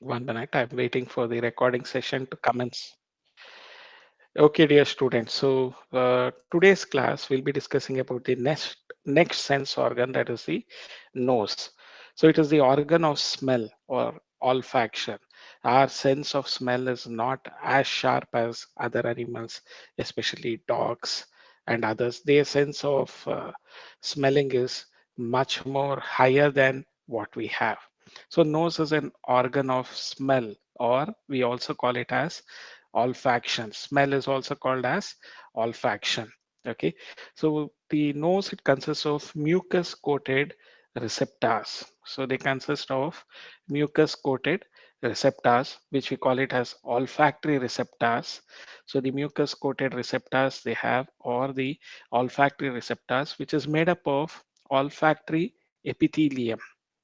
One minute, I'm waiting for the recording session to commence. Okay, dear students. So today's class we'll be discussing about the next sense organ, that is the nose. So it is the organ of smell or olfaction. Our sense of smell is not as sharp as other animals, especially dogs and others. Their sense of smelling is much more higher than what we have. So nose is an organ of smell, or we also call it as olfaction. Smell is also called as olfaction. Okay, so the nose, it consists of mucus coated receptors. So they consist of mucus coated receptors, which we call it as olfactory receptors. So the mucus coated receptors they have, or the olfactory receptors, which is made up of olfactory epithelium.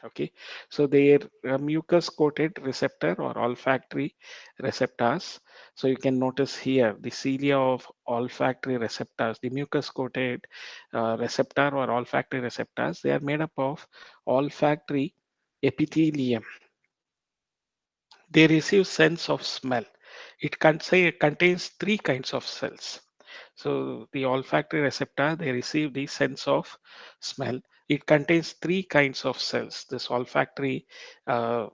Okay, so their mucus coated receptor or olfactory receptors. So you can notice here the cilia of olfactory receptors, the mucus coated receptor or olfactory receptors, they are made up of olfactory epithelium. They receive sense of smell. It contains three kinds of cells. So the olfactory receptor, they receive the sense of smell. It contains three kinds of cells. This olfactory uh,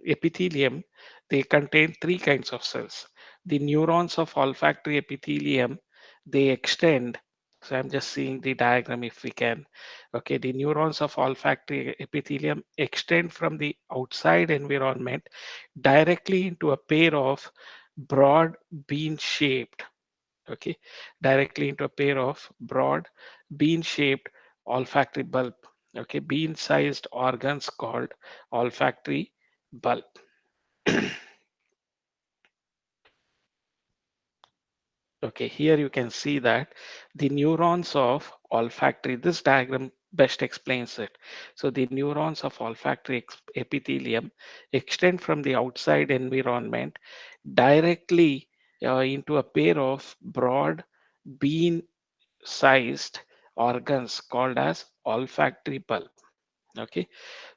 epithelium, they contain three kinds of cells. The neurons of olfactory epithelium, they extend. So I'm just seeing the diagram if we can. Okay, the neurons of olfactory epithelium extend from the outside environment directly into a pair of broad bean shaped, okay, directly into a pair of broad bean shaped olfactory bulb, okay, bean sized organs called olfactory bulb. Okay, here you can see that the neurons of olfactory, this diagram best explains it. So the neurons of olfactory epithelium extend from the outside environment directly into a pair of broad bean sized organs called as olfactory bulb. Okay,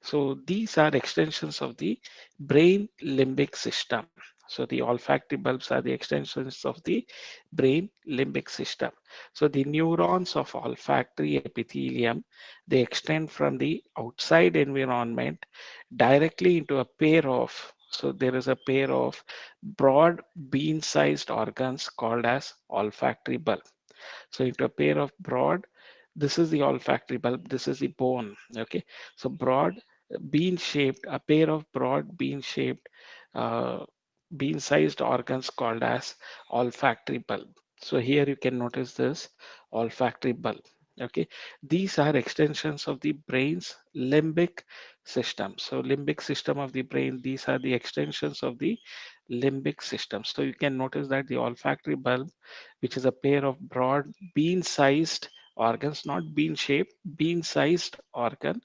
so these are extensions of the brain limbic system. So the olfactory bulbs are the extensions of the brain limbic system. So the neurons of olfactory epithelium, they extend from the outside environment directly into a pair of, so there is a pair of broad bean sized organs called as olfactory bulb. So into a pair of broad, this is the olfactory bulb, this is the bone. Okay, so broad bean shaped, a pair of broad bean shaped uh, bean sized organs called as olfactory bulb. So here you can notice this olfactory bulb. Okay, these are extensions of the brain's limbic system. So limbic system of the brain, these are the extensions of the limbic system. So you can notice that the olfactory bulb, which is a pair of broad bean sized organs, not bean shaped, bean sized organ.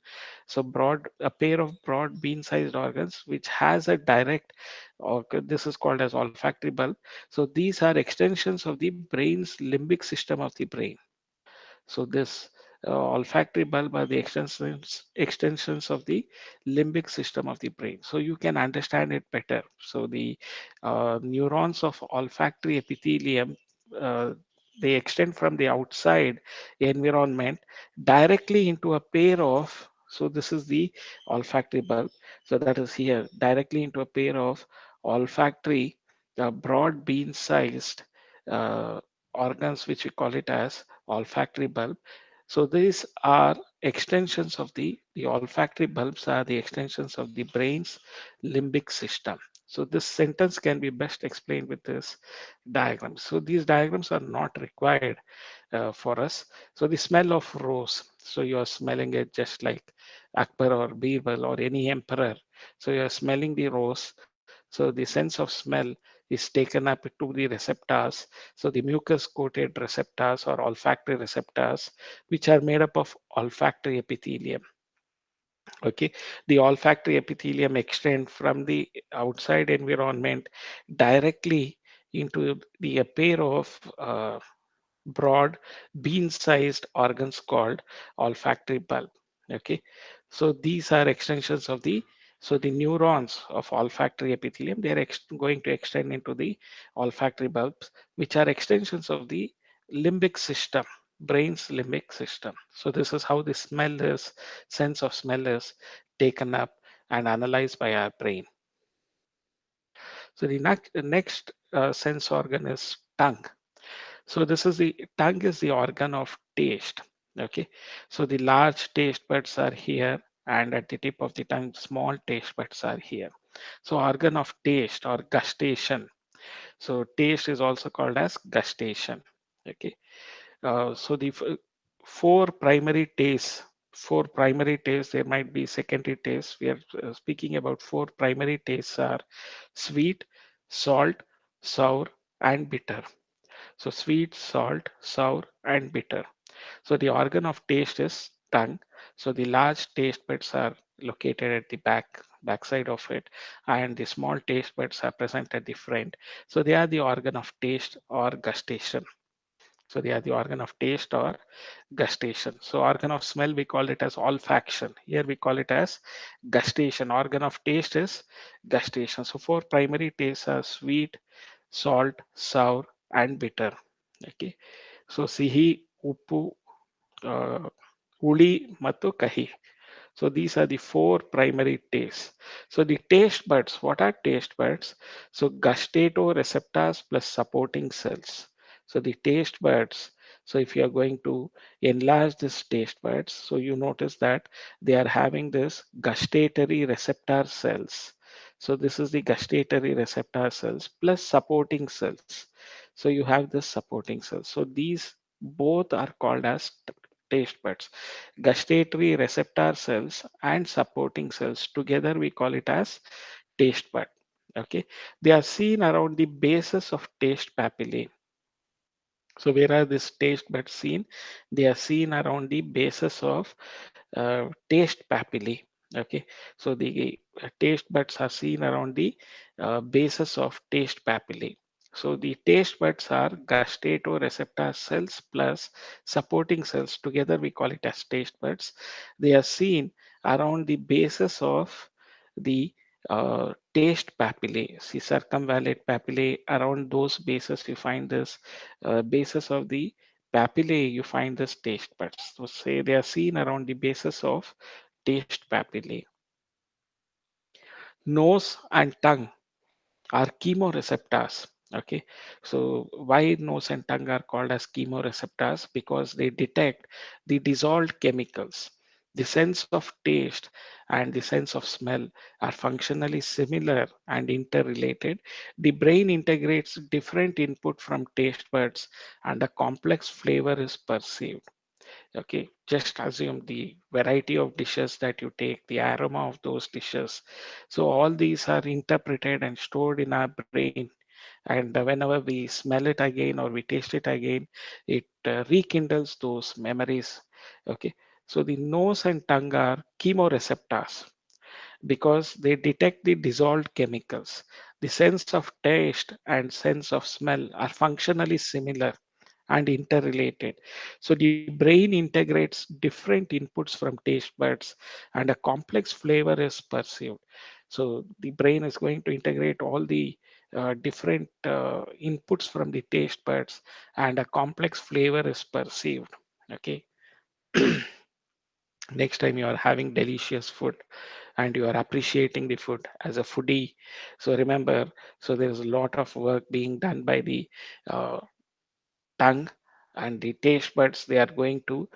So broad, a pair of broad bean sized organs which has a direct, or this is called as olfactory bulb. So these are extensions of the brain's limbic system of the brain. So this olfactory bulb are the extensions of the limbic system of the brain. So you can understand it better. So the neurons of olfactory epithelium, uh, they extend from the outside environment directly into a pair of, so this is the olfactory bulb. So that is here, directly into a pair of olfactory broad bean sized uh, organs, which we call it as olfactory bulb. So these are extensions of the olfactory bulbs are the extensions of the brain's limbic system. So this sentence can be best explained with this diagram. So these diagrams are not required for us. So the smell of rose. So you are smelling it just like Akbar or Birbal or any emperor. So you are smelling the rose. So the sense of smell is taken up to the receptors. So the mucus coated receptors or olfactory receptors, which are made up of olfactory epithelium. Okay, the olfactory epithelium extend from the outside environment directly into the a pair of broad bean-sized organs called olfactory bulb. Okay, so these are extensions of the So the neurons of olfactory epithelium, they are going to extend into the olfactory bulbs, which are extensions of the limbic system, brain's limbic system. So this is how the sense of smell is taken up and analyzed by our brain. So the next sense organ is tongue. So this is the tongue is the organ of taste. Okay. So the large taste buds are here, and at the tip of the tongue, small taste buds are here. So organ of taste or gustation. So taste is also called as gustation. Okay. So the four primary tastes. Four primary tastes. There might be secondary tastes. We are speaking about four primary tastes are sweet, salt, sour, and bitter. So sweet, salt, sour, and bitter. So the organ of taste is tongue. So the large taste buds are located at the backside of it, and the small taste buds are present at the front. So they are the organ of taste or gustation. So they are the organ of taste or gustation. So organ of smell, we call it as olfaction. Here we call it as gustation. Organ of taste is gustation. So four primary tastes are sweet, salt, sour, and bitter. Okay. So sihi, uppu, uh, huli, ಮತ್ತು ಕಹಿ. So these are the four primary tastes. So the taste buds, what are taste buds? So gustatoreceptors plus supporting cells. So the taste buds, so if you are going to enlarge this taste buds, so you notice that they are having this gustatory receptor cells. So this is the gustatory receptor cells plus supporting cells. So you have this supporting cells. So these both are called as taste buds. Gustatory receptor cells and supporting cells together we call it as taste bud. Okay, they are seen around the bases of taste papillae. So where are these taste buds seen? They are seen around the bases of taste papillae. Okay, so the taste buds are seen around the bases of taste papillae. So the taste buds are gustatoreceptor cells plus supporting cells. Together we call it as taste buds. They are seen around the bases of the taste papillae. See circumvallate papillae, around those bases you find this basis of the papillae, you find this taste buds. So say they are seen around the basis of taste papillae. Nose and tongue are chemoreceptors. Okay, so why nose and tongue are called as chemoreceptors? Because they detect the dissolved chemicals. The sense of taste and the sense of smell are functionally similar and interrelated. The brain integrates different input from taste buds and a complex flavor is perceived. Okay, just assume the variety of dishes that you take, the aroma of those dishes. So all these are interpreted and stored in our brain. And whenever we smell it again or we taste it again, it rekindles those memories. Okay, so the nose and tongue are chemoreceptors because they detect the dissolved chemicals. The sense of taste and sense of smell are functionally similar and interrelated. So the brain integrates different inputs from taste buds and a complex flavor is perceived. So the brain is going to integrate all the different inputs from the taste buds and a complex flavor is perceived. Okay. Next time you are having delicious food and you are appreciating the food as a foodie, so remember, so there is a lot of work being done by the uh, tongue and the taste buds. They are going to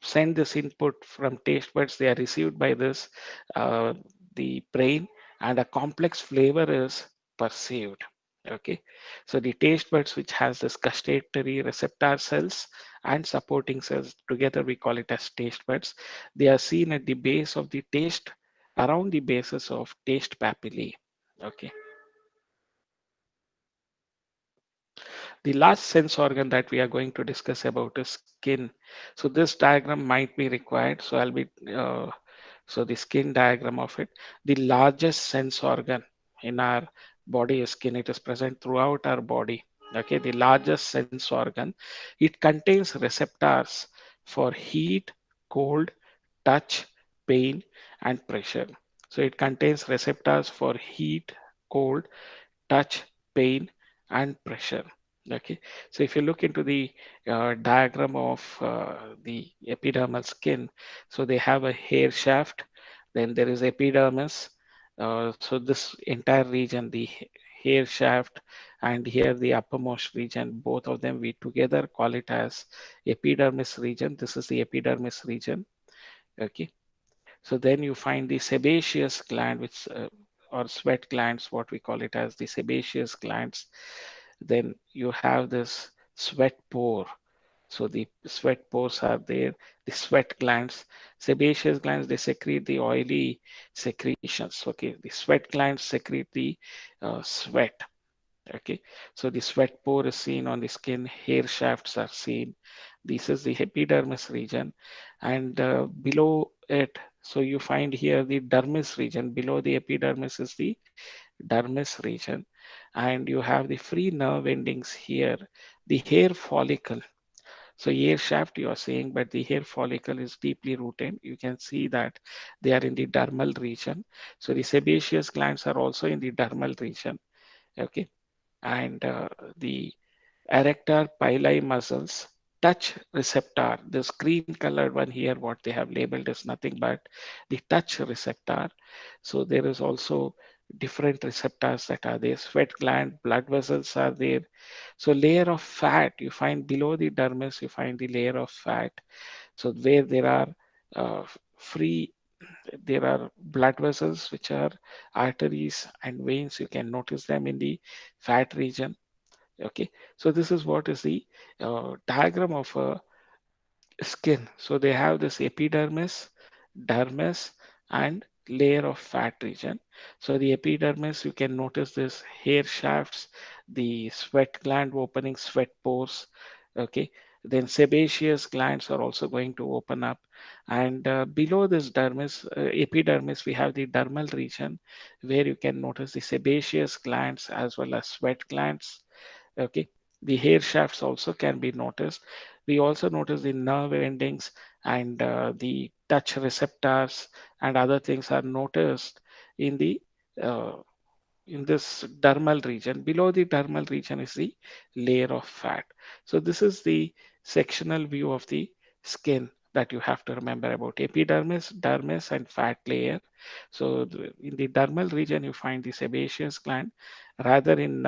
send this input from taste buds, they are received by this uh, the brain, and a complex flavor is perceived. Okay, so the taste buds, which has this gustatory receptor cells and supporting cells, together we call it as taste buds. They are seen at the base of the taste, around the bases of taste papillae. Okay. The last sense organ that we are going to discuss about is skin. So this diagram might be required. So I'll be so the skin diagram of it. The largest sense organ in our body is skin. It is present throughout our body. Okay, the largest sense organ. It contains receptors for heat, cold, touch, pain, and pressure. So it contains receptors for heat, cold, touch, pain, and pressure. Okay, so if you look into the diagram of the epidermal skin, so they have a hair shaft, then there is epidermis. So this entire region, the hair shaft, and here the uppermost region, both of them we together call it as epidermis region. This is the epidermis region. Okay, so then you find the sebaceous gland, which or sweat glands, what we call it as the sebaceous glands. Then you have this sweat pore. So the sweat pores are there. The sweat glands, sebaceous glands, they secrete the oily secretions. Okay, the sweat glands secrete the sweat. Okay, so the sweat pore is seen on the skin, hair shafts are seen. This is the epidermis region, and below it, so you find here the dermis region. Below the epidermis is the dermis region, and you have the free nerve endings here, the hair follicle. So hair shaft you are seeing, but the hair follicle is deeply rooted. You can see that they are in the dermal region. So the sebaceous glands are also in the dermal region. Okay, and the erector pili muscles, touch receptor, this green colored one here, what they have labeled is nothing but the touch receptor. So there is also different receptors that are there. Sweat gland, blood vessels are there. So layer of fat, you find below the dermis, you find the layer of fat. So where there are free, there are blood vessels, which are arteries and veins. You can notice them in the fat region. Okay, so this is what is the diagram of a skin. So they have this epidermis, dermis, and layer of fat region. So the epidermis, you can notice this hair shafts, the sweat gland opening, sweat pores. Okay, then sebaceous glands are also going to open up, and below this dermis, epidermis, we have the dermal region where you can notice the sebaceous glands as well as sweat glands. Okay, the hair shafts also can be noticed. We also notice the nerve endings, and the touch receptors and other things are noticed in the uh, in this dermal region. Below the dermal region is the layer of fat. So this is the sectional view of the skin that you have to remember about: epidermis, dermis, and fat layer. So in the dermal region, you find the sebaceous gland. Rather, in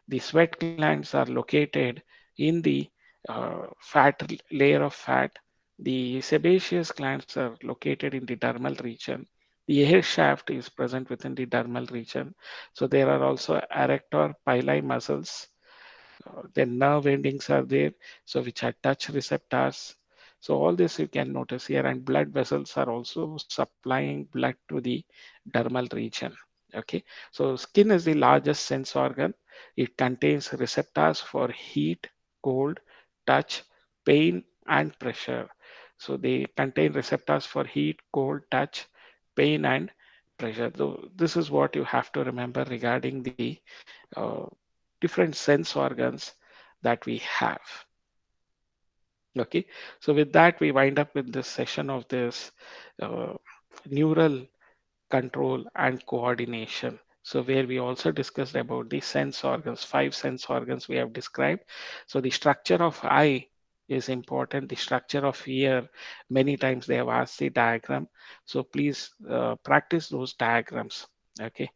the sweat glands are located in the fat layer of fat. The sebaceous glands are located in the dermal region. The hair shaft is present within the dermal region. So there are also erector pili muscles. Then nerve endings are there, so which are touch receptors. So all this you can notice here, and blood vessels are also supplying blood to the dermal region. Okay, so skin is the largest sense organ. It contains receptors for heat, cold, touch, pain, and pressure. So they contain receptors for heat, cold, touch, pain, and pressure. So this is what you have to remember regarding the uh, different sense organs that we have. Okay, so with that, we wind up with this session of this uh, neural control and coordination. So where we also discussed about the sense organs, 5 sense organs we have described. So the structure of eye is important. The structure of ear, many times they have asked the diagram. So please practice those diagrams. Okay.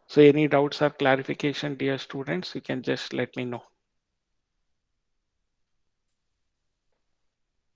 So any doubts or clarification, dear students, you can just let me know.